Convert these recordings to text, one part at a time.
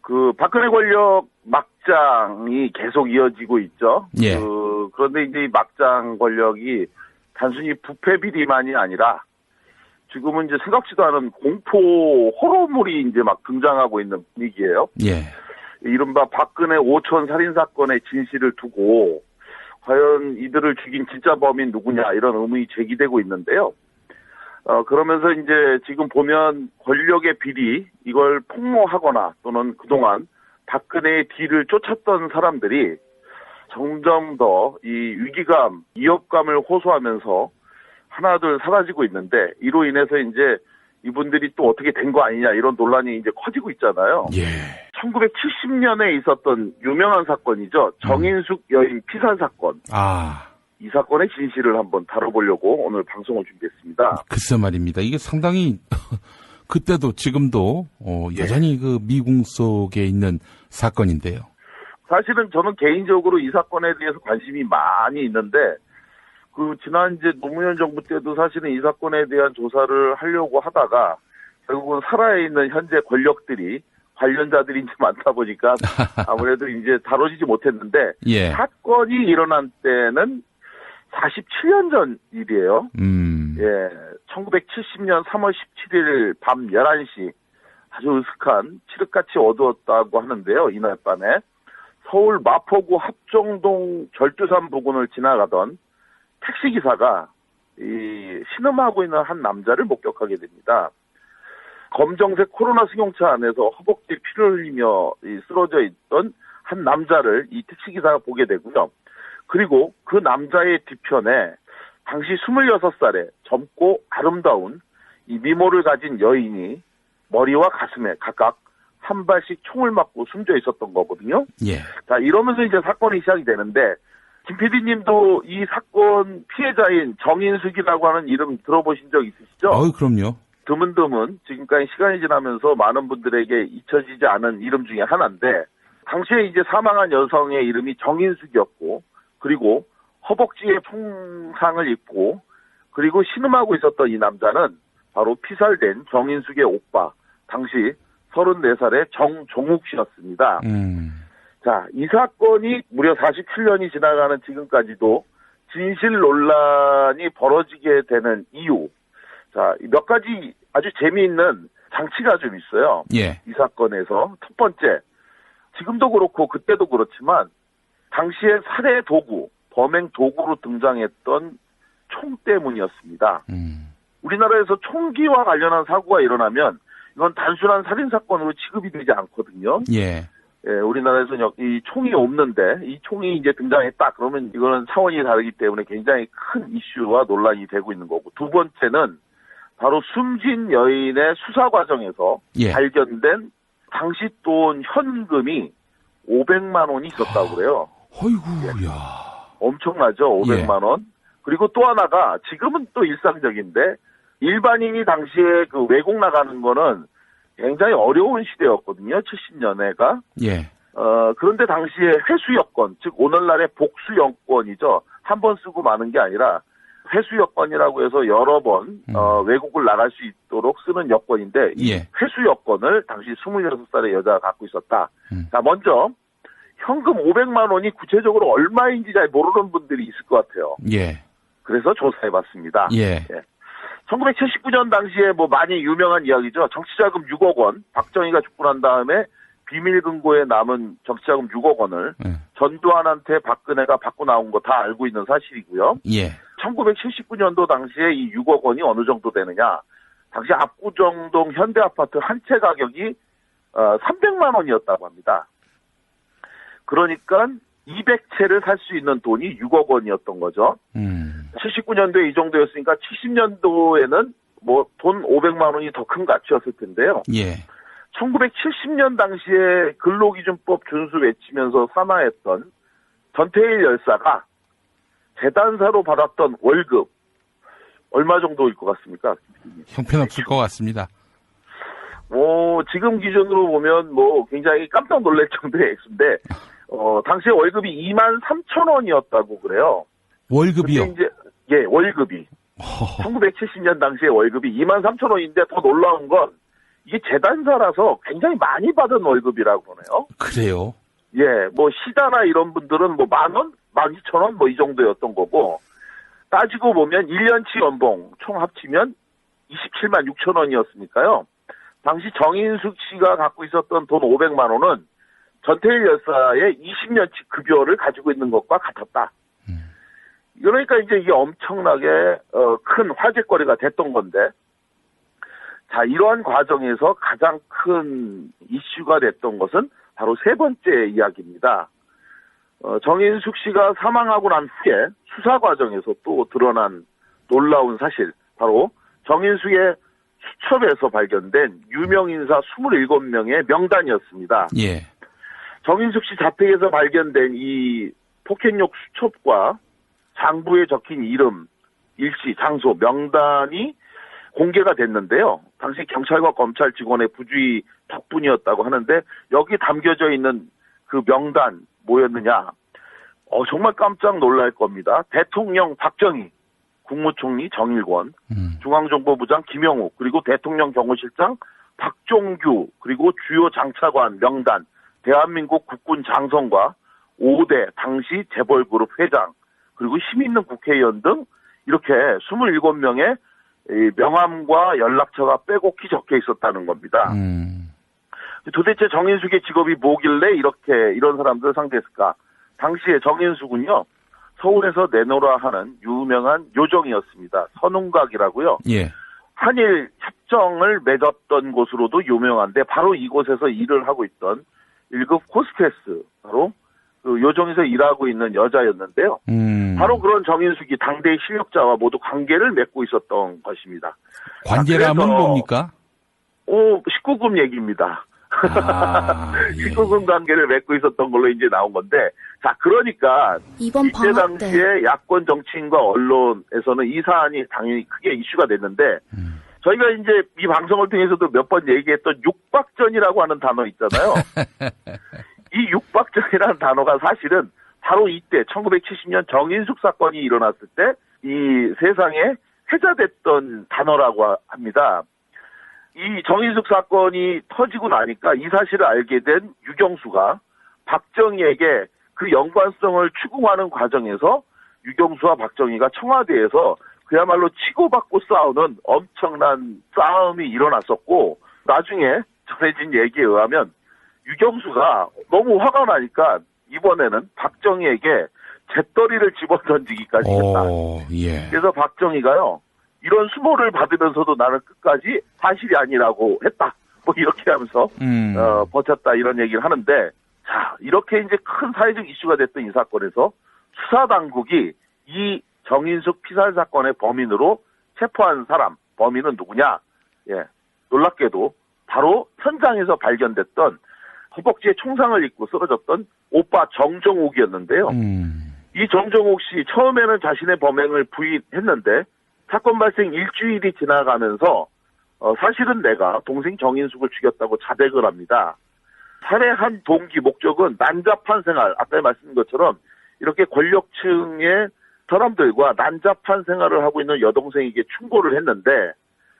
그 박근혜 권력 막장이 계속 이어지고 있죠. 예. 그런데 이제 이 막장 권력이 단순히 부패 비리만이 아니라 지금은 이제 생각지도 않은 공포 호러물이 이제 막 등장하고 있는 분위기예요. 예. 이른바 박근혜 5천 살인 사건의 진실을 두고 과연 이들을 죽인 진짜 범인 누구냐 이런 의문이 제기되고 있는데요. 그러면서 이제 지금 보면 권력의 비리 이걸 폭로하거나 또는 그동안 박근혜의 뒤를 쫓았던 사람들이 점점 더 이 위기감, 위협감을 호소하면서 하나둘 사라지고 있는데 이로 인해서 이제 이분들이 또 어떻게 된 거 아니냐 이런 논란이 이제 커지고 있잖아요. 예. 1970년에 있었던 유명한 사건이죠. 정인숙 여인 피살 사건. 이 사건의 진실을 한번 다뤄보려고 오늘 방송을 준비했습니다. 글쎄 말입니다. 이게 상당히 그때도 지금도 여전히 그 미궁 속에 있는 사건인데요. 사실은 저는 개인적으로 이 사건에 대해서 관심이 많이 있는데 그 지난 이제 노무현 정부 때도 사실은 이 사건에 대한 조사를 하려고 하다가 결국은 살아있는 현재 권력들이 관련자들이 이제 많다 보니까 아무래도 이제 다뤄지지 못했는데 예. 사건이 일어난 때는 47년 전 일이에요. 예, 1970년 3월 17일 밤 11시 아주 으슥한 칠흑같이 어두웠다고 하는데요. 이날 밤에 서울 마포구 합정동 절두산 부근을 지나가던 택시기사가 이 신음하고 있는 한 남자를 목격하게 됩니다. 검정색 코로나 승용차 안에서 허벅지에 피를 흘리며 쓰러져 있던 한 남자를 이 택시기사가 보게 되고요. 그리고 그 남자의 뒤편에 당시 26살의 젊고 아름다운 이 미모를 가진 여인이 머리와 가슴에 각각 한 발씩 총을 맞고 숨져 있었던 거거든요. 예. 자, 이러면서 이제 사건이 시작이 되는데 김 PD님도 이 사건 피해자인 정인숙이라고 하는 이름 들어보신 적 있으시죠? 그럼요. 드문드문 지금까지 시간이 지나면서 많은 분들에게 잊혀지지 않은 이름 중에 하나인데 당시에 이제 사망한 여성의 이름이 정인숙이었고 그리고 허벅지에 총상을 입고 그리고 신음하고 있었던 이 남자는 바로 피살된 정인숙의 오빠 당시 34살의 정종욱 씨였습니다. 자, 이 사건이 무려 47년이 지나가는 지금까지도 진실 논란이 벌어지게 되는 이유. 자, 몇 가지 아주 재미있는 장치가 좀 있어요. 예. 이 사건에서 첫 번째, 지금도 그렇고 그때도 그렇지만 당시에 살해 도구, 범행 도구로 등장했던 총 때문이었습니다. 우리나라에서 총기와 관련한 사고가 일어나면 이건 단순한 살인사건으로 취급이 되지 않거든요. 예. 예, 우리나라에서는 이 총이 없는데 이 총이 이제 등장했다 그러면 이거는 차원이 다르기 때문에 굉장히 큰 이슈와 논란이 되고 있는 거고 두 번째는 바로 숨진 여인의 수사 과정에서 예. 발견된 당시 돈 현금이 500만 원이 있었다고 그래요. 어이구, 야. 엄청나죠, 500만 원. 그리고 또 하나가 지금은 또 일상적인데 일반인이 당시에 그 외국 나가는 거는 굉장히 어려운 시대였거든요. 70년대가. 예. 그런데 당시에 회수 여건, 즉 오늘날의 복수 여건이죠. 한 번 쓰고 마는 게 아니라 회수 여건이라고 해서 여러 번 외국을 나갈 수 있도록 쓰는 여건인데 이 예. 회수 여건을 당시 26살의 여자가 갖고 있었다. 자, 먼저 현금 500만 원이 구체적으로 얼마인지 잘 모르는 분들이 있을 것 같아요. 예. 그래서 조사해봤습니다. 예. 1979년 당시에 뭐 많이 유명한 이야기죠. 정치자금 6억 원, 박정희가 죽고 난 다음에 비밀 금고에 남은 정치자금 6억 원을 전두환한테 박근혜가 받고 나온 거 다 알고 있는 사실이고요. 예. 1979년도 당시에 이 6억 원이 어느 정도 되느냐. 당시 압구정동 현대아파트 한 채 가격이 300만 원이었다고 합니다. 그러니까 200채를 살 수 있는 돈이 6억 원이었던 거죠. 79년도에 이 정도였으니까 70년도에는 뭐 돈 500만 원이 더 큰 가치였을 텐데요. 예. 1970년 당시에 근로기준법 준수 외치면서 산하했던 전태일 열사가 재단사로 받았던 월급 얼마 정도일 것 같습니까? 형편없을 것 같습니다. 지금 기준으로 보면 뭐 굉장히 깜짝 놀랄 정도의 액수인데 당시에 월급이 23,000원이었다고 그래요. 월급이요? 근데 이제 월급이 1970년 당시에 월급이 23,000원인데 더 놀라운 건 이게 재단사라서 굉장히 많이 받은 월급이라고 그러네요. 그래요? 예, 뭐 시다나 이런 분들은 뭐 10,000원, 12,000원 뭐 이 정도였던 거고, 따지고 보면 1년치 연봉 총 합치면 27만 6천 원이었으니까요. 당시 정인숙 씨가 갖고 있었던 돈 500만 원은 전태일 여사의 20년치 급여를 가지고 있는 것과 같았다. 그러니까 이제 이게 엄청나게 큰 화제거리가 됐던 건데, 자, 이러한 과정에서 가장 큰 이슈가 됐던 것은 바로 세 번째 이야기입니다. 정인숙 씨가 사망하고 난 후에 수사 과정에서 또 드러난 놀라운 사실, 바로 정인숙의 수첩에서 발견된 유명 인사 27명의 명단이었습니다. 예. 정인숙 씨 자택에서 발견된 이 폭행력 수첩과 장부에 적힌 이름, 일시, 장소, 명단이 공개가 됐는데요. 당시 경찰과 검찰 직원의 부주의 덕분이었다고 하는데, 여기 담겨져 있는 그 명단 뭐였느냐? 정말 깜짝 놀랄 겁니다. 대통령 박정희, 국무총리 정일권, 중앙정보부장 김영욱, 그리고 대통령 경호실장 박종규, 그리고 주요 장차관 명단, 대한민국 국군 장성과 5대 당시 재벌그룹 회장, 그리고 힘 있는 국회의원 등 이렇게 27명의 명함과 연락처가 빼곡히 적혀 있었다는 겁니다. 도대체 정인숙의 직업이 뭐길래 이런 사람들을 상대했을까? 당시에 정인숙은요, 서울에서 내노라 하는 유명한 요정이었습니다. 선웅각이라고요. 예. 한일 협정을 맺었던 곳으로도 유명한데, 바로 이곳에서 일을 하고 있던 1급 호스테스, 바로 그 요정에서 일하고 있는 여자였는데요. 바로 그런 정인숙이 당대의 실력자와 모두 관계를 맺고 있었던 것입니다. 관계라면 뭡니까? 19금 얘기입니다. 예. 19금 관계를 맺고 있었던 걸로 이제 나온 건데, 자, 그러니까 이번 이때 방학 때 당시에 야권 정치인과 언론에서는 이 사안이 당연히 크게 이슈가 됐는데, 저희가 이제 이 방송을 통해서도 몇 번 얘기했던 육박전이라고 하는 단어 있잖아요. 이 육박전이라는 단어가 사실은 바로 이때 1970년 정인숙 사건이 일어났을 때 이 세상에 회자됐던 단어라고 합니다. 이 정인숙 사건이 터지고 나니까 이 사실을 알게 된 유경수가 박정희에게 그 연관성을 추궁하는 과정에서 유경수와 박정희가 청와대에서 그야말로 치고받고 싸우는 엄청난 싸움이 일어났었고, 나중에 전해진 얘기에 의하면 유경수가 너무 화가 나니까 이번에는 박정희에게 잿더리를 집어던지기까지 했다. 예. 그래서 박정희가요, 이런 수모를 받으면서도 나는 끝까지 사실이 아니라고 했다. 뭐 이렇게 하면서 버텼다, 이런 얘기를 하는데, 자, 이렇게 이제 큰 사회적 이슈가 됐던 이 사건에서 수사당국이 이 정인숙 피살 사건의 범인으로 체포한 사람, 범인은 누구냐? 예, 놀랍게도 바로 현장에서 발견됐던 허벅지에 총상을 입고 쓰러졌던 오빠 정정욱이었는데요. 이 정정욱 씨 처음에는 자신의 범행을 부인했는데, 사건 발생 일주일이 지나가면서 사실은 내가 동생 정인숙을 죽였다고 자백을 합니다. 살해한 동기, 목적은 난잡한 생활, 아까 말씀드린 것처럼 이렇게 권력층의 사람들과 난잡한 생활을 하고 있는 여동생에게 충고를 했는데,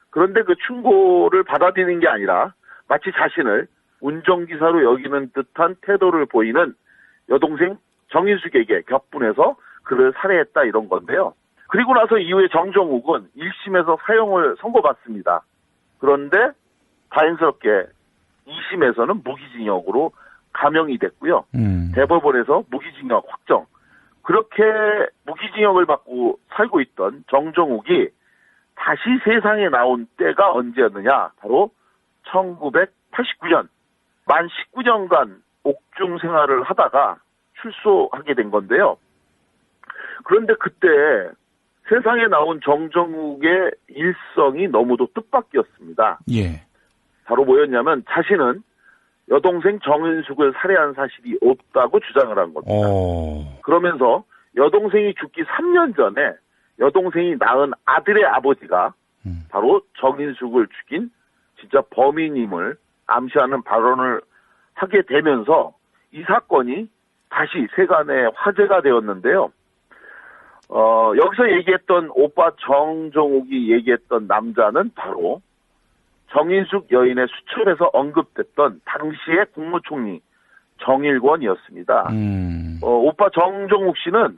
그런데 그 충고를 받아들이는 게 아니라 마치 자신을 운전기사로 여기는 듯한 태도를 보이는 여동생 정인숙에게 격분해서 그를 살해했다, 이런 건데요. 그리고 나서 이후에 정정욱은 1심에서 사형을 선고받습니다. 그런데 다행스럽게 2심에서는 무기징역으로 감형이 됐고요. 대법원에서 무기징역 확정. 그렇게 무기징역을 받고 살고 있던 정정욱이 다시 세상에 나온 때가 언제였느냐? 바로 1989년. 만 19년간 옥중 생활을 하다가 출소하게 된 건데요. 그런데 그때 세상에 나온 정정욱의 일성이 너무도 뜻밖이었습니다. 예. 바로 뭐였냐면, 자신은 여동생 정인숙을 살해한 사실이 없다고 주장을 한 겁니다. 그러면서 여동생이 죽기 3년 전에 여동생이 낳은 아들의 아버지가 바로 정인숙을 죽인 진짜 범인임을 암시하는 발언을 하게 되면서 이 사건이 다시 세간의 화제가 되었는데요. 여기서 얘기했던 오빠 정정욱이 얘기했던 남자는 바로 정인숙 여인의 수첩에서 언급됐던 당시의 국무총리 정일권이었습니다. 오빠 정종욱 씨는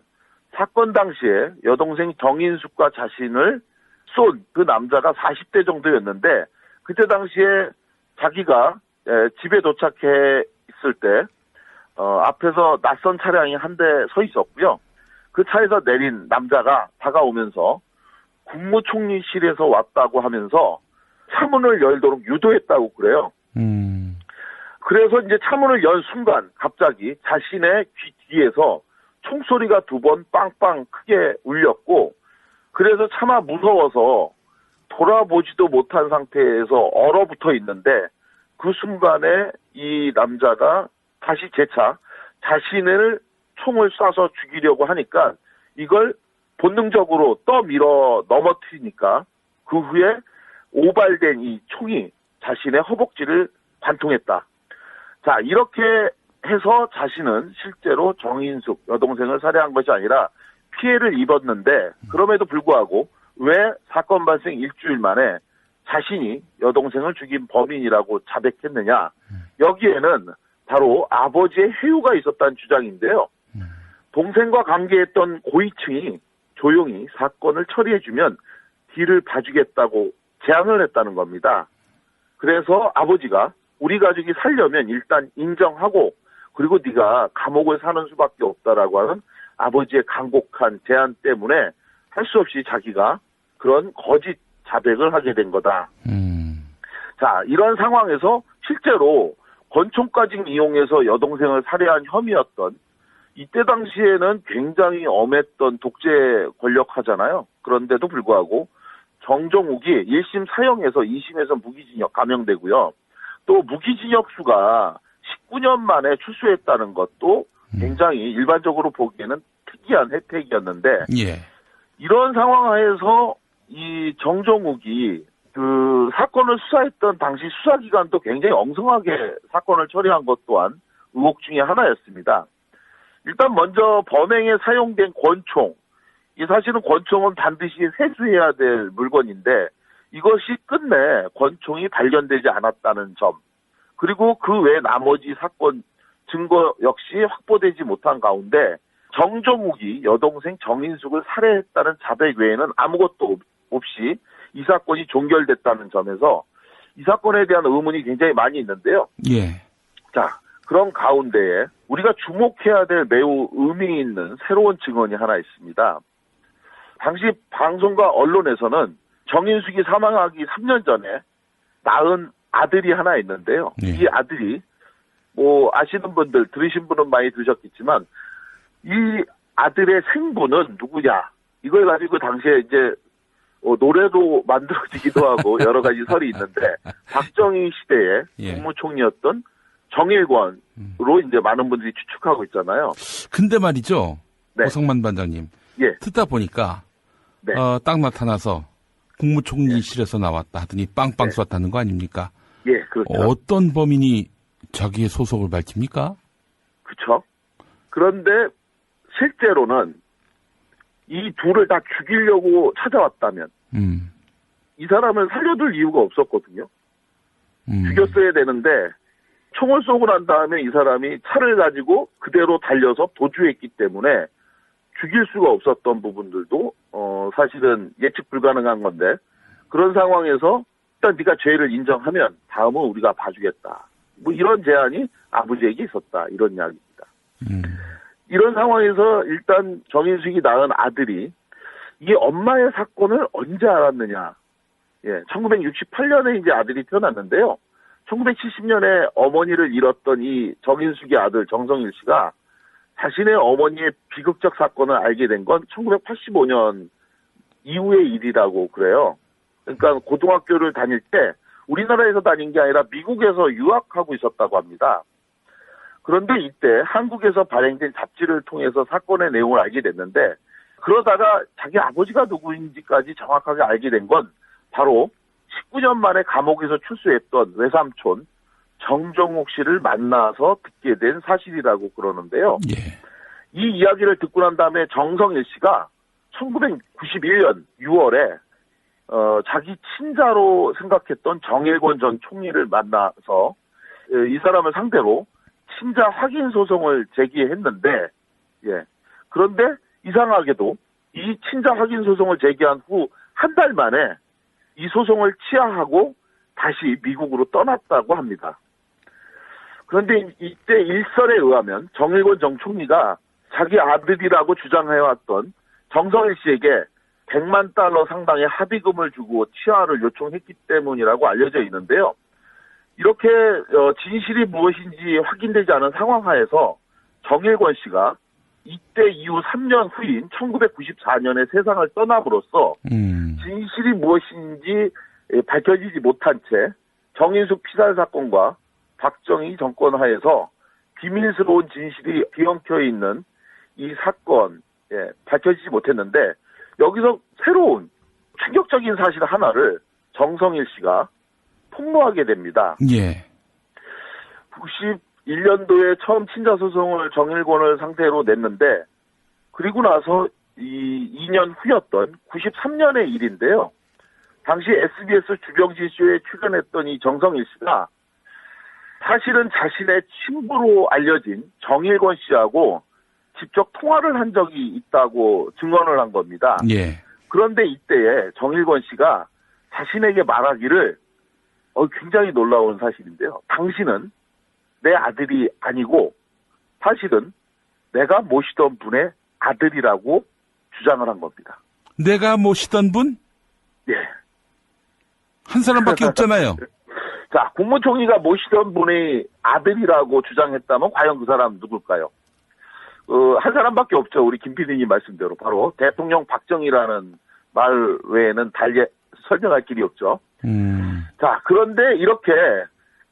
사건 당시에 여동생 정인숙과 자신을 쏜 그 남자가 40대 정도였는데 그때 당시에 자기가 집에 도착해 있을 때 앞에서 낯선 차량이 한 대 서 있었고요. 그 차에서 내린 남자가 다가오면서 국무총리실에서 왔다고 하면서 차문을 열도록 유도했다고 그래요. 그래서 이제 차문을 연 순간 갑자기 자신의 귀 뒤에서 총소리가 2번 빵빵 크게 울렸고 그래서 차마 무서워서 돌아보지도 못한 상태에서 얼어붙어 있는데 그 순간에 이 남자가 다시 재차 자신을 총을 쏴서 죽이려고 하니까 이걸 본능적으로 떠밀어 넘어뜨리니까 그 후에 오발된 이 총이 자신의 허벅지를 관통했다. 자, 이렇게 해서 자신은 실제로 정인숙 여동생을 살해한 것이 아니라 피해를 입었는데 그럼에도 불구하고 왜 사건 발생 일주일 만에 자신이 여동생을 죽인 범인이라고 자백했느냐. 여기에는 바로 아버지의 회유가 있었다는 주장인데요. 동생과 관계했던 고위층이 조용히 사건을 처리해주면 뒤를 봐주겠다고 제안을 했다는 겁니다. 그래서 아버지가 우리 가족이 살려면 일단 인정하고 그리고 네가 감옥을 사는 수밖에 없다라고 하는 아버지의 간곡한 제안 때문에 할 수 없이 자기가 그런 거짓 자백을 하게 된 거다. 자, 이런 상황에서 실제로 권총까지 이용해서 여동생을 살해한 혐의였던 이때 당시에는 굉장히 엄했던 독재 권력하잖아요. 그런데도 불구하고 정종욱이 1심 사형에서 2심에서 무기징역 감형되고요. 또 무기징역 수가 19년 만에 출소했다는 것도 굉장히 일반적으로 보기에는 특이한 혜택이었는데 예. 이런 상황 하에서 이 정종욱이 그 사건을 수사했던 당시 수사기관도 굉장히 엉성하게 사건을 처리한 것 또한 의혹 중에 하나였습니다. 일단 먼저 범행에 사용된 권총. 이 사실은 권총은 반드시 회수해야 될 물건인데 이것이 끝내 권총이 발견되지 않았다는 점. 그리고 그 외 나머지 사건 증거 역시 확보되지 못한 가운데 정종욱이 여동생 정인숙을 살해했다는 자백 외에는 아무것도 없이 이 사건이 종결됐다는 점에서 이 사건에 대한 의문이 굉장히 많이 있는데요. 예. 자, 그런 가운데에 우리가 주목해야 될 매우 의미 있는 새로운 증언이 하나 있습니다. 당시 방송과 언론에서는 정인숙이 사망하기 3년 전에 낳은 아들이 하나 있는데요. 예. 이 아들이 뭐 아시는 분들 들으신 분은 많이 들으셨겠지만 이 아들의 생부는 누구냐 이걸 가지고 당시에 이제 노래도 만들어지기도 하고 여러 가지 설이 있는데 박정희 시대의 예. 국무총리였던 정일권으로 이제 많은 분들이 추측하고 있잖아요. 근데 말이죠. 네. 오성만 반장님. 예. 듣다 보니까 네. 딱 나타나서 국무총리실에서 나왔다 하더니 빵빵 쐈다는 거 아닙니까? 예, 그렇죠. 어떤 범인이 자기의 소속을 밝힙니까? 그렇죠. 그런데 실제로는 이 둘을 다 죽이려고 찾아왔다면 이 사람을 살려둘 이유가 없었거든요. 죽였어야 되는데 총을 쏘고 난 다음에 이 사람이 차를 가지고 그대로 달려서 도주했기 때문에 죽일 수가 없었던 부분들도 사실은 예측 불가능한 건데 그런 상황에서 일단 네가 죄를 인정하면 다음은 우리가 봐주겠다. 뭐 이런 제안이 아버지에게 있었다. 이런 이야기입니다. 이런 상황에서 일단 정인숙이 낳은 아들이 이 엄마의 사건을 언제 알았느냐. 예, 1968년에 이제 아들이 태어났는데요. 1970년에 어머니를 잃었던 이 정인숙의 아들 정성일 씨가 자신의 어머니의 비극적 사건을 알게 된 건 1985년 이후의 일이라고 그래요. 그러니까 고등학교를 다닐 때 우리나라에서 다닌 게 아니라 미국에서 유학하고 있었다고 합니다. 그런데 이때 한국에서 발행된 잡지를 통해서 사건의 내용을 알게 됐는데 그러다가 자기 아버지가 누구인지까지 정확하게 알게 된 건 바로 19년 만에 감옥에서 출소했던 외삼촌 정종욱 씨를 만나서 듣게 된 사실이라고 그러는데요. 예. 이 이야기를 듣고 난 다음에 정성일 씨가 1991년 6월에 자기 친자로 생각했던 정일권 전 총리를 만나서 이 사람을 상대로 친자 확인 소송을 제기했는데, 예. 그런데 이상하게도 이 친자 확인 소송을 제기한 후 한 달 만에 이 소송을 취하하고 다시 미국으로 떠났다고 합니다. 그런데 이때 일설에 의하면 정일권 전 총리가 자기 아들이라고 주장해왔던 정성일 씨에게 100만 달러 상당의 합의금을 주고 취하를 요청했기 때문이라고 알려져 있는데요. 이렇게 진실이 무엇인지 확인되지 않은 상황하에서 정일권 씨가 이때 이후 3년 후인 1994년에 세상을 떠남으로써 진실이 무엇인지 밝혀지지 못한 채 정인숙 피살 사건과 박정희 정권 하에서 비밀스러운 진실이 뒤엉켜 있는 이 사건, 밝혀지지 못했는데 여기서 새로운 충격적인 사실 하나를 정성일 씨가 폭로하게 됩니다. 예. 91년도에 처음 친자소송을 정일권을 상대로 냈는데, 그리고 나서 이 2년 후였던 93년의 일인데요. 당시 SBS 주병진쇼에 출연했던 이 정성일 씨가 사실은 자신의 친부로 알려진 정일권 씨하고 직접 통화를 한 적이 있다고 증언을 한 겁니다. 예. 그런데 이때에 정일권 씨가 자신에게 말하기를 굉장히 놀라운 사실인데요. 당신은 내 아들이 아니고 사실은 내가 모시던 분의 아들이라고 주장을 한 겁니다. 내가 모시던 분? 예. 한 사람밖에 없잖아요. 자, 국무총리가 모시던 분의 아들이라고 주장했다면 과연 그 사람 누굴까요? 한 사람밖에 없죠. 우리 김 PD님 말씀대로 바로 대통령 박정희라는 말 외에는 달리 설명할 길이 없죠. 자, 그런데 이렇게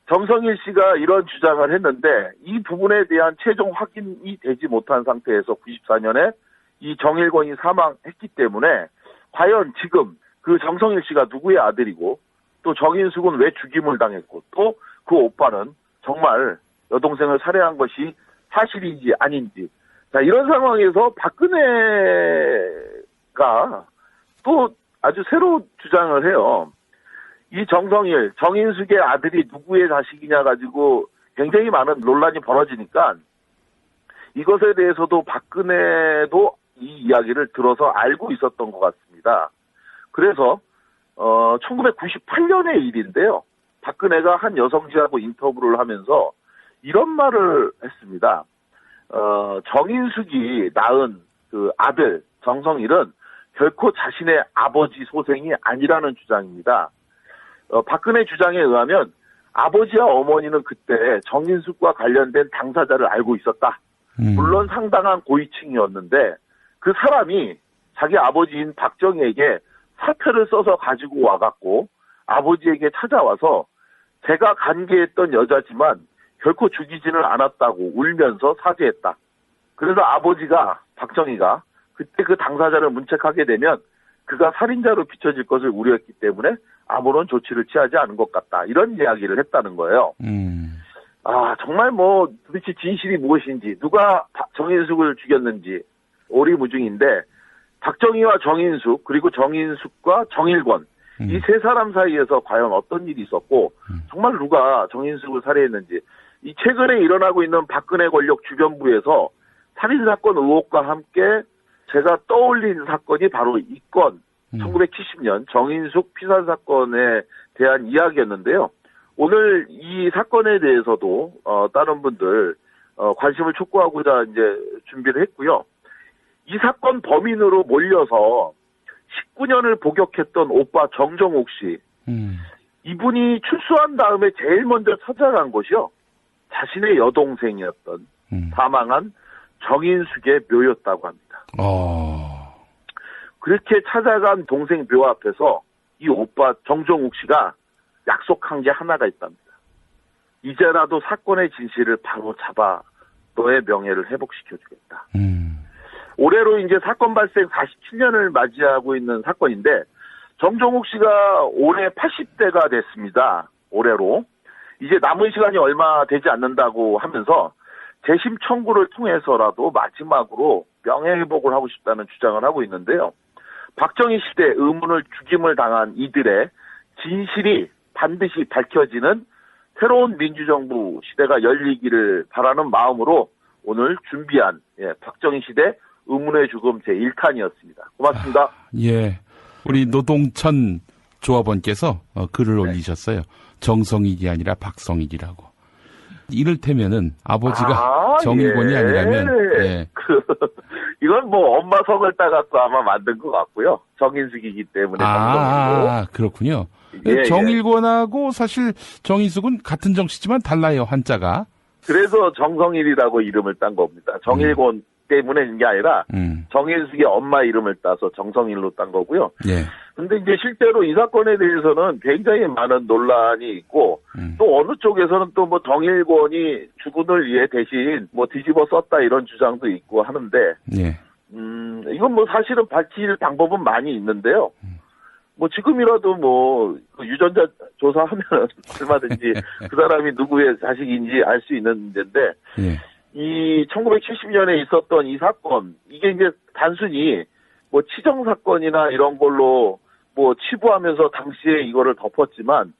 정성일 씨가 이런 주장을 했는데 이 부분에 대한 최종 확인이 되지 못한 상태에서 94년에 이 정일권이 사망했기 때문에 과연 지금 그 정성일 씨가 누구의 아들이고 또 정인숙은 왜 죽임을 당했고 또 그 오빠는 정말 여동생을 살해한 것이 사실인지 아닌지, 자, 이런 상황에서 박근혜가 또 아주 새로운 주장을 해요. 이 정성일, 정인숙의 아들이 누구의 자식이냐 가지고 굉장히 많은 논란이 벌어지니까 이것에 대해서도 박근혜도 이 이야기를 들어서 알고 있었던 것 같습니다. 그래서 1998년의 일인데요. 박근혜가 한 여성지하고 인터뷰를 하면서 이런 말을 했습니다. 정인숙이 낳은 그 아들 정성일은 결코 자신의 아버지 소생이 아니라는 주장입니다. 박근혜 주장에 의하면 아버지와 어머니는 그때 정인숙과 관련된 당사자를 알고 있었다. 물론 상당한 고위층이었는데 그 사람이 자기 아버지인 박정희에게 사표를 써서 가지고 와갖고 아버지에게 찾아와서 제가 관계했던 여자지만 결코 죽이지는 않았다고 울면서 사죄했다. 그래서 아버지가, 박정희가 그때 그 당사자를 문책하게 되면 그가 살인자로 비춰질 것을 우려했기 때문에 아무런 조치를 취하지 않은 것 같다. 이런 이야기를 했다는 거예요. 아, 정말 도대체 진실이 무엇인지, 누가 정인숙을 죽였는지 오리무중인데, 박정희와 정인숙, 그리고 정인숙과 정일권, 이 세 사람 사이에서 과연 어떤 일이 있었고, 정말 누가 정인숙을 살해했는지, 이 최근에 일어나고 있는 박근혜 권력 주변부에서 살인사건 의혹과 함께 제가 떠올린 사건이 바로 이 건, 1970년 정인숙 피살 사건에 대한 이야기였는데요. 오늘 이 사건에 대해서도, 다른 분들, 관심을 촉구하고자 이제 준비를 했고요. 이 사건 범인으로 몰려서 19년을 복역했던 오빠 정정옥 씨. 이분이 출소한 다음에 제일 먼저 찾아간 곳이요. 자신의 여동생이었던 사망한 정인숙의 묘였다고 합니다. 그렇게 찾아간 동생 묘 앞에서 이 오빠 정정옥 씨가 약속한 게 하나가 있답니다. 이제라도 사건의 진실을 바로 잡아 너의 명예를 회복시켜주겠다. 올해로 이제 사건 발생 47년을 맞이하고 있는 사건인데, 정정옥 씨가 올해 80대가 됐습니다. 올해로. 이제 남은 시간이 얼마 되지 않는다고 하면서 재심 청구를 통해서라도 마지막으로 명예회복을 하고 싶다는 주장을 하고 있는데요. 박정희 시대 의문을 죽임을 당한 이들의 진실이 반드시 밝혀지는 새로운 민주정부 시대가 열리기를 바라는 마음으로 오늘 준비한 박정희 시대 의문의 죽음 제1탄이었습니다. 고맙습니다. 예. 우리 노동천 조합원께서 글을 올리셨어요. 정성익이 아니라 박성익이라고. 이를테면은 아버지가 정일권이 예. 아니라면 예. 이건 뭐 엄마 성을 따갖고 아마 만든 것 같고요. 정인숙이기 때문에 정성이고. 그렇군요. 예, 정일권하고 사실 정인숙은 같은 정씨지만 달라요, 한자가. 그래서 정성일이라고 이름을 딴 겁니다. 정일권 때문에 게 아니라 정인숙의 엄마 이름을 따서 정성일로 딴 거고요. 예. 근데 이제 실제로 이 사건에 대해서는 굉장히 많은 논란이 있고 또 어느 쪽에서는 또 뭐 정일권이 주군을 위해 대신 뭐 뒤집어 썼다 이런 주장도 있고 하는데 예. 이건 뭐 사실은 밝힐 방법은 많이 있는데요. 뭐 지금이라도 뭐 유전자 조사하면 얼마든지 그 사람이 누구의 자식인지 알 수 있는 문제인데 예. 이 1970년에 있었던 이 사건 이게 이제 단순히 뭐 치정 사건이나 이런 걸로 뭐 치부하면서 당시에 이거를 덮었지만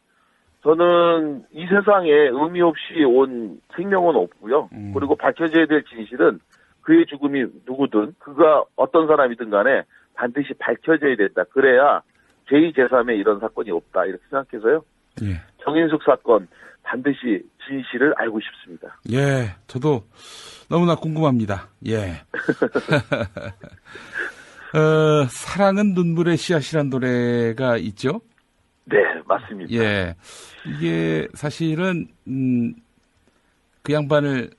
저는 이 세상에 의미 없이 온 생명은 없고요. 그리고 밝혀져야 될 진실은 그의 죽음이 누구든 그가 어떤 사람이든 간에 반드시 밝혀져야 된다. 그래야 제2, 제3의 이런 사건이 없다. 이렇게 생각해서요. 예. 정인숙 사건 반드시 진실을 알고 싶습니다. 예, 저도 너무나 궁금합니다. 예. 사랑은 눈물의 씨앗이란 노래가 있죠? 네, 맞습니다. 예. 이게 사실은, 그 양반을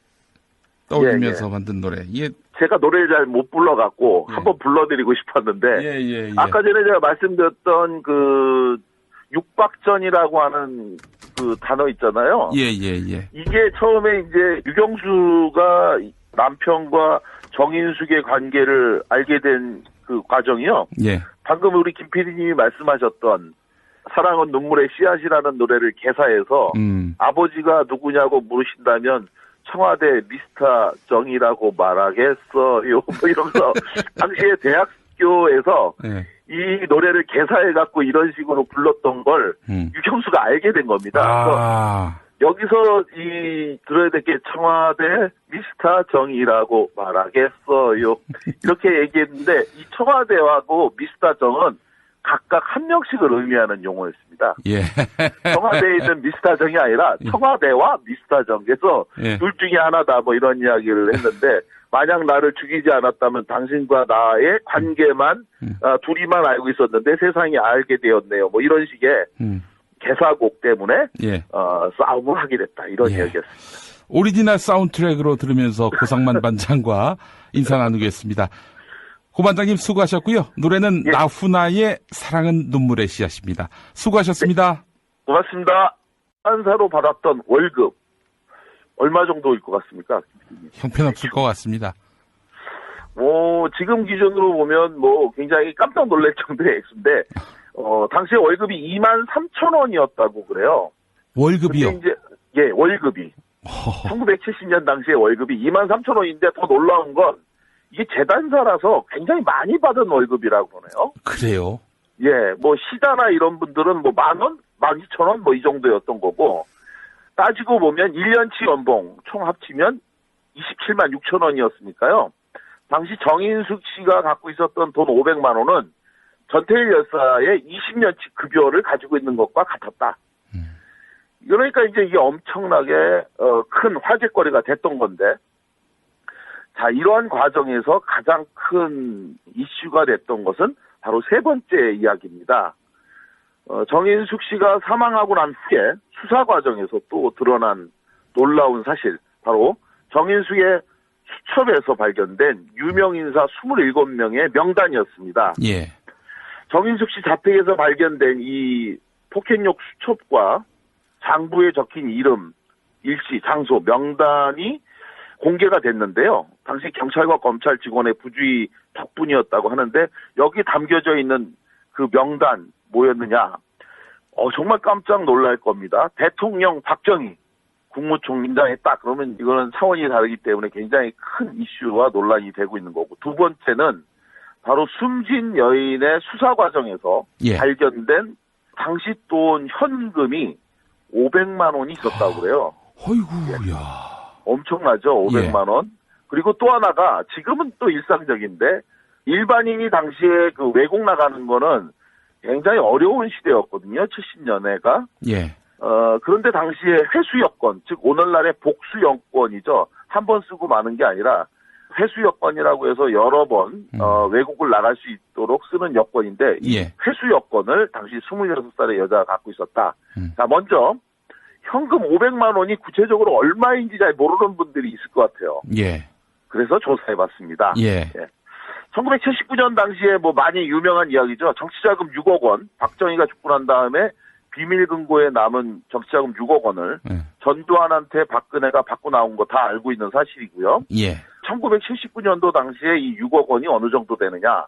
떠올리면서 만든 노래. 이게 제가 노래를 잘 못 불러갖고 한번 불러드리고 싶었는데 아까 전에 제가 말씀드렸던 그 육박전이라고 하는 그 단어 있잖아요. 이게 처음에 이제 유경수가 남편과 정인숙의 관계를 알게 된 그 과정이요. 방금 우리 김 PD님이 말씀하셨던 사랑은 눈물의 씨앗이라는 노래를 개사해서 아버지가 누구냐고 물으신다면 청와대 미스터 정이라고 말하겠어요. 뭐 이러면서 당시에 대학교에서 이 노래를 개사해갖고 이런 식으로 불렀던 걸 유경수가 알게 된 겁니다. 여기서 들어야 될 게 청와대 미스터 정이라고 말하겠어요. 이렇게 얘기했는데 이 청와대하고 미스터 정은 각각 한 명씩을 의미하는 용어였습니다. 청와대에 있는 미스터 정이 아니라 청와대와 미스터 정. 그래서 둘 중에 하나다 뭐 이런 이야기를 했는데 만약 나를 죽이지 않았다면 당신과 나의 관계만 둘이만 알고 있었는데 세상이 알게 되었네요. 뭐 이런 식의 개사곡 때문에 싸움을 하게 됐다. 이런 이야기였습니다. 오리지널 사운드트랙으로 들으면서 고상만 반장과 인사 나누겠습니다. 고 반장님 수고하셨고요. 노래는 나훈아의 사랑은 눈물의 씨앗입니다. 수고하셨습니다. 네. 고맙습니다. 판사로 받았던 월급 얼마 정도일 것 같습니까? 형편없을 것 같습니다. 지금 기준으로 보면 뭐 굉장히 깜짝 놀랄 정도의 액수인데 당시에 월급이 23,000원이었다고 그래요. 월급이요? 이제 월급이 1970년 당시에 월급이 23,000원인데 더 놀라운 건 이게 재단사라서 굉장히 많이 받은 월급이라고 그러네요. 그래요? 뭐 시다나 이런 분들은 뭐 10,000원, 12,000원 뭐 이 정도였던 거고 따지고 보면 1년치 연봉 총 합치면 27만 6천 원이었으니까요. 당시 정인숙 씨가 갖고 있었던 돈 500만 원은 전태일 여사의 20년치 급여를 가지고 있는 것과 같았다. 그러니까 이제 이게 엄청나게 큰 화제거리가 됐던 건데 자, 이러한 과정에서 가장 큰 이슈가 됐던 것은 바로 세 번째 이야기입니다. 정인숙 씨가 사망하고 난 후에 수사 과정에서 또 드러난 놀라운 사실, 바로 정인숙의 수첩에서 발견된 유명인사 27명의 명단이었습니다. 정인숙 씨 자택에서 발견된 이 포켓용 수첩과 장부에 적힌 이름, 일시, 장소, 명단이 공개가 됐는데요. 당시 경찰과 검찰 직원의 부주의 덕분이었다고 하는데 여기 담겨져 있는 그 명단 뭐였느냐. 정말 깜짝 놀랄 겁니다. 대통령 박정희 국무총리가 했다. 그러면 이거는 차원이 다르기 때문에 굉장히 큰 이슈와 논란이 되고 있는 거고. 두 번째는 바로 숨진 여인의 수사 과정에서 예. 발견된 당시 돈 현금이 500만 원이 있었다고 그래요. 어이구, 야. 엄청나죠, 500만 원. 그리고 또 하나가 지금은 또 일상적인데 일반인이 당시에 그 외국 나가는 거는 굉장히 어려운 시대였거든요, 70년대가. 예. 그런데 당시에 회수 여건, 즉 오늘날의 복수 여건이죠. 한 번 쓰고 마는 게 아니라 회수 여건이라고 해서 여러 번 외국을 나갈 수 있도록 쓰는 여건인데 이 예. 회수 여건을 당시 26살의 여자가 갖고 있었다. 자, 먼저 현금 500만 원이 구체적으로 얼마인지 잘 모르는 분들이 있을 것 같아요. 예. 그래서 조사해봤습니다. 예. 1979년 당시에 뭐 많이 유명한 이야기죠. 정치자금 6억 원, 박정희가 죽고 난 다음에 비밀금고에 남은 정치자금 6억 원을 전두환한테 박근혜가 받고 나온 거 다 알고 있는 사실이고요. 예. 1979년도 당시에 이 6억 원이 어느 정도 되느냐.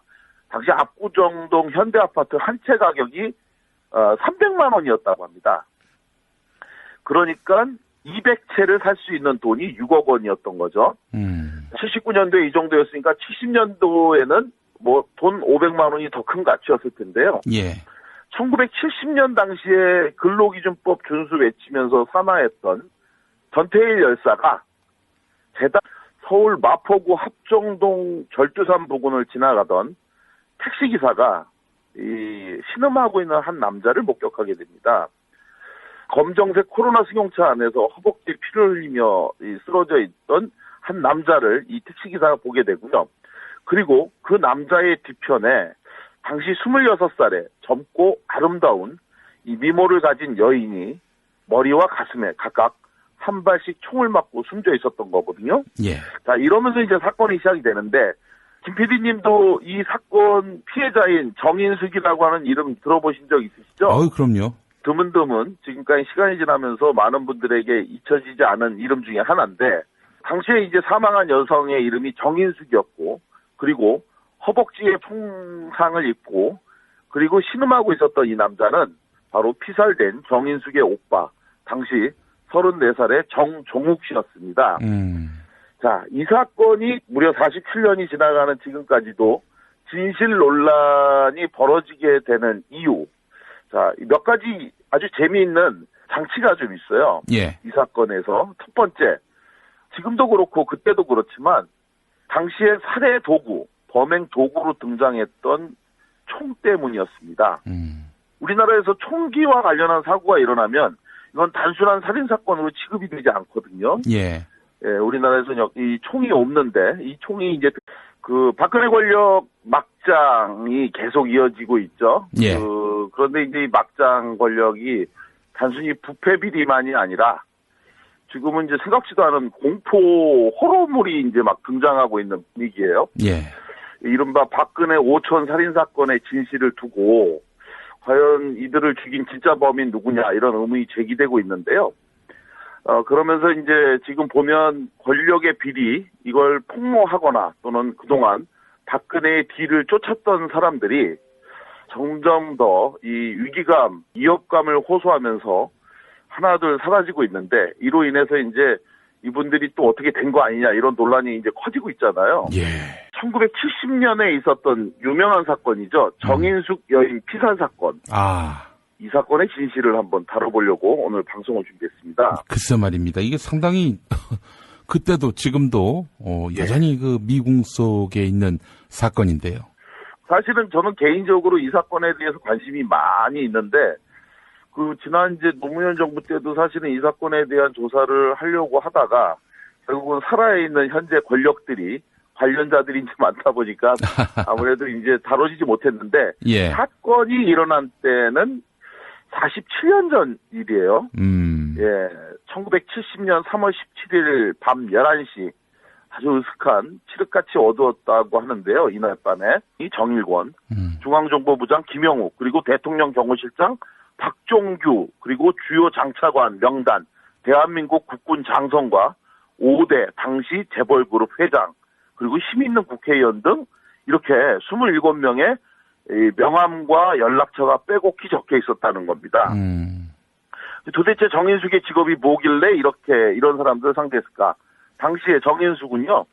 당시 압구정동 현대아파트 한 채 가격이 300만 원이었다고 합니다. 그러니까 200채를 살 수 있는 돈이 6억 원이었던 거죠. 79년도에 이 정도였으니까 70년도에는 뭐 돈 500만 원이 더 큰 가치였을 텐데요. 예. 1970년 당시에 근로기준법 준수 외치면서 산하했던 전태일 열사가 대단 서울 마포구 합정동 절두산 부근을 지나가던 택시기사가 이 신음하고 있는 한 남자를 목격하게 됩니다. 검정색 코로나 승용차 안에서 허벅지에 피를 흘리며 쓰러져 있던 한 남자를 이 택시기사가 보게 되고요. 그리고 그 남자의 뒤편에 당시 26살의 젊고 아름다운 이 미모를 가진 여인이 머리와 가슴에 각각 한 발씩 총을 맞고 숨져 있었던 거거든요. 예. 자, 이러면서 이제 사건이 시작이 되는데, 김 PD님도 이 사건 피해자인 정인숙이라고 하는 이름 들어보신 적 있으시죠? 그럼요. 드문드문 지금까지 시간이 지나면서 많은 분들에게 잊혀지지 않은 이름 중에 하나인데, 당시에 이제 사망한 여성의 이름이 정인숙이었고, 그리고 허벅지에 총상을 입고, 그리고 신음하고 있었던 이 남자는 바로 피살된 정인숙의 오빠, 당시 34살의 정종욱 씨였습니다. 자, 이 사건이 무려 47년이 지나가는 지금까지도 진실 논란이 벌어지게 되는 이유. 자, 몇 가지 아주 재미있는 장치가 좀 있어요. 예. 이 사건에서. 첫 번째, 지금도 그렇고 그때도 그렇지만 당시에 살해 도구, 범행 도구로 등장했던 총 때문이었습니다. 우리나라에서 총기와 관련한 사고가 일어나면 이건 단순한 살인사건으로 취급이 되지 않거든요. 예. 예, 우리나라에서는 이 총이 없는데, 이 총이 이제 그 박근혜 권력 막장이 계속 이어지고 있죠. 예. 그런데 이제 이 막장 권력이 단순히 부패 비리만이 아니라 지금은 이제 생각지도 않은 공포 호러물이 이제 막 등장하고 있는 분위기예요. 예. 이른바 박근혜 5천 살인사건의 진실을 두고 과연 이들을 죽인 진짜 범인 누구냐 이런 의문이 제기되고 있는데요. 그러면서 이제 지금 보면 권력의 비리 이걸 폭로하거나 또는 그동안 박근혜의 뒤를 쫓았던 사람들이 점점 더 이 위기감, 위협감을 호소하면서 하나둘 사라지고 있는데 이로 인해서 이제 이분들이 또 어떻게 된 거 아니냐 이런 논란이 이제 커지고 있잖아요. 예. 1970년에 있었던 유명한 사건이죠. 정인숙 여인 피살 사건. 이 사건의 진실을 한번 다뤄보려고 오늘 방송을 준비했습니다. 글쎄 말입니다. 이게 상당히 그때도 지금도 여전히 그 미궁 속에 있는 사건인데요. 사실은 저는 개인적으로 이 사건에 대해서 관심이 많이 있는데 그 지난 이제 노무현 정부 때도 사실은 이 사건에 대한 조사를 하려고 하다가 결국은 살아있는 현재 권력들이 관련자들이 이제 많다 보니까 아무래도 이제 다뤄지지 못했는데 예. 사건이 일어난 때는 47년 전 일이에요. 예, 1970년 3월 17일 밤 11시 아주 으슥한 칠흑같이 어두웠다고 하는데요. 이날 밤에 이 정일권, 중앙정보부장 김영욱, 그리고 대통령 경호실장 박종규, 그리고 주요 장차관 명단, 대한민국 국군 장성과 5대 당시 재벌그룹 회장, 그리고 힘 있는 국회의원 등 이렇게 27명의 명함과 연락처가 빼곡히 적혀 있었다는 겁니다. 도대체 정인숙의 직업이 뭐길래 이런 사람들을 상대했을까? 당시에 정인숙은요,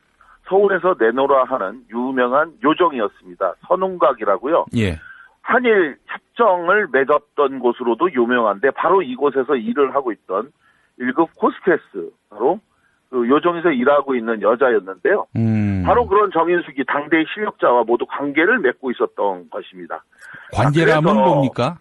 서울에서 내놓으라 하는 유명한 요정이었습니다. 선웅각이라고요. 예. 한일 협정을 맺었던 곳으로도 유명한데 바로 이곳에서 일을 하고 있던 1급 호스테스, 바로 그 요정에서 일하고 있는 여자였는데요. 바로 그런 정인숙이 당대의 실력자와 모두 관계를 맺고 있었던 것입니다. 관계라면 뭡니까?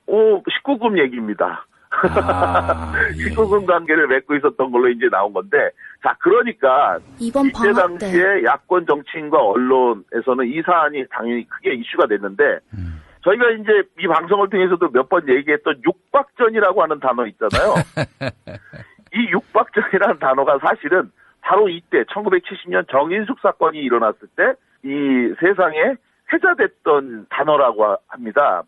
19금 얘기입니다. 아, 예. 19금 관계를 맺고 있었던 걸로 이제 나온 건데, 자, 그러니까 이번 이때 방학 때 당시에 야권 정치인과 언론에서는 이 사안이 당연히 크게 이슈가 됐는데, 저희가 이제 이 방송을 통해서도 몇 번 얘기했던 육박전이라고 하는 단어 있잖아요. 이 육박전이라는 단어가 사실은 바로 이때 1970년 정인숙 사건이 일어났을 때 이 세상에 회자됐던 단어라고 합니다.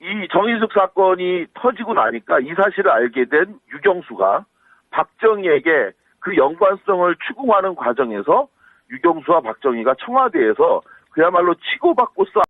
이 정인숙 사건이 터지고 나니까 이 사실을 알게 된 유경수가 박정희에게 그 연관성을 추궁하는 과정에서 유경수와 박정희가 청와대에서 그야말로 치고받고 싸